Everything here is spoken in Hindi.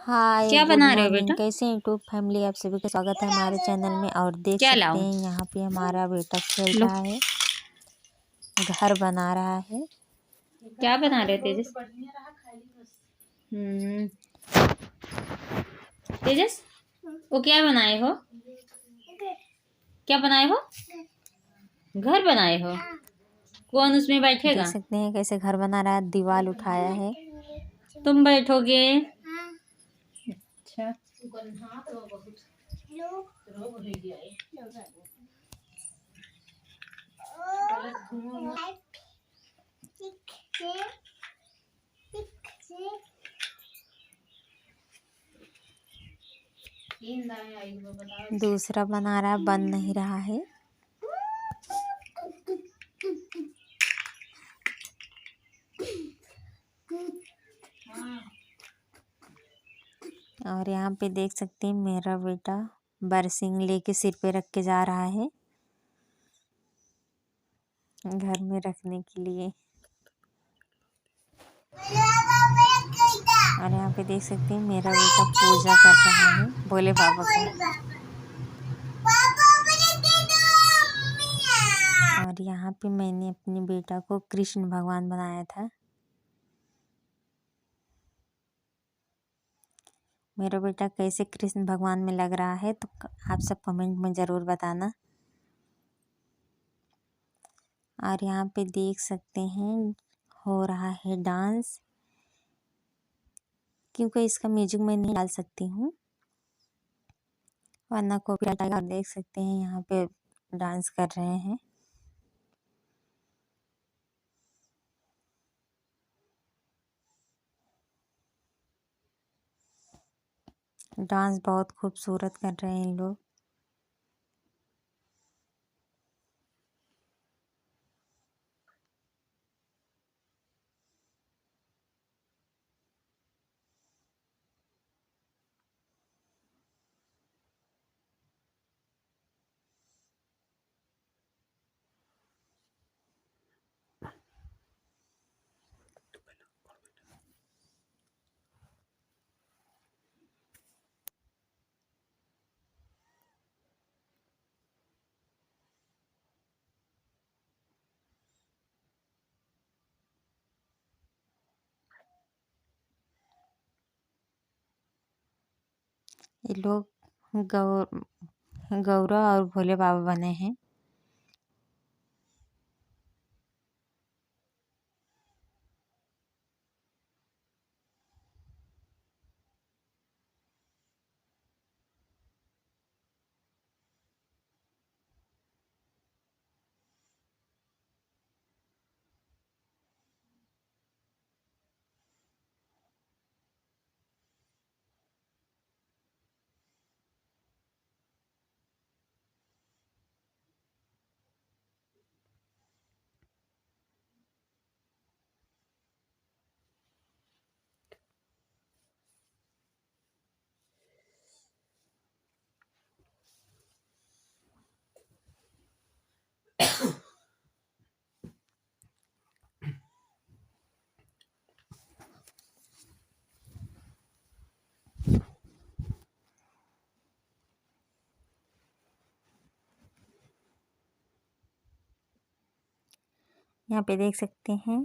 हाय क्या गुड बना रहे हो मॉर्निंग। बेटा? कैसे हैं यूट्यूब फैमिली? आप सभी का स्वागत है हमारे चैनल में। और देख क्या सकते लाऊं? हैं यहाँ पे हमारा बेटा खेल लो, रहा है, घर बना रहा है। क्या बना रहे हो तेजस? हम्म, तेजस, वो क्या बनाए हो? क्या बनाए हो? घर बनाए हो? कौन उसमें देख बैठेगा? सकते हैं कैसे घर बना रहा है, दीवार उठाया है। तुम बैठोगे? अच्छा। दूसरा बना रहा है, बन नहीं रहा है। और यहाँ पे देख सकते हैं मेरा बेटा बरसिंग लेके सिर पे रख के जा रहा है घर में रखने के लिए। और यहाँ पे देख सकते हैं मेरा बेटा पूजा कर रहा है भोले बाबा का। और यहाँ पे मैंने अपने बेटा को कृष्ण भगवान बनाया था। मेरा बेटा कैसे कृष्ण भगवान में लग रहा है तो आप सब कमेंट में ज़रूर बताना। और यहाँ पे देख सकते हैं हो रहा है डांस, क्योंकि इसका म्यूजिक मैं नहीं डाल सकती हूँ वरना कॉपीराइट आएगा। देख सकते हैं यहाँ पे डांस कर रहे हैं। डांस बहुत खूबसूरत कर रहे हैं इन लोग। ये लोग गौरा और भोले बाबा बने हैं। यहाँ पे देख सकते हैं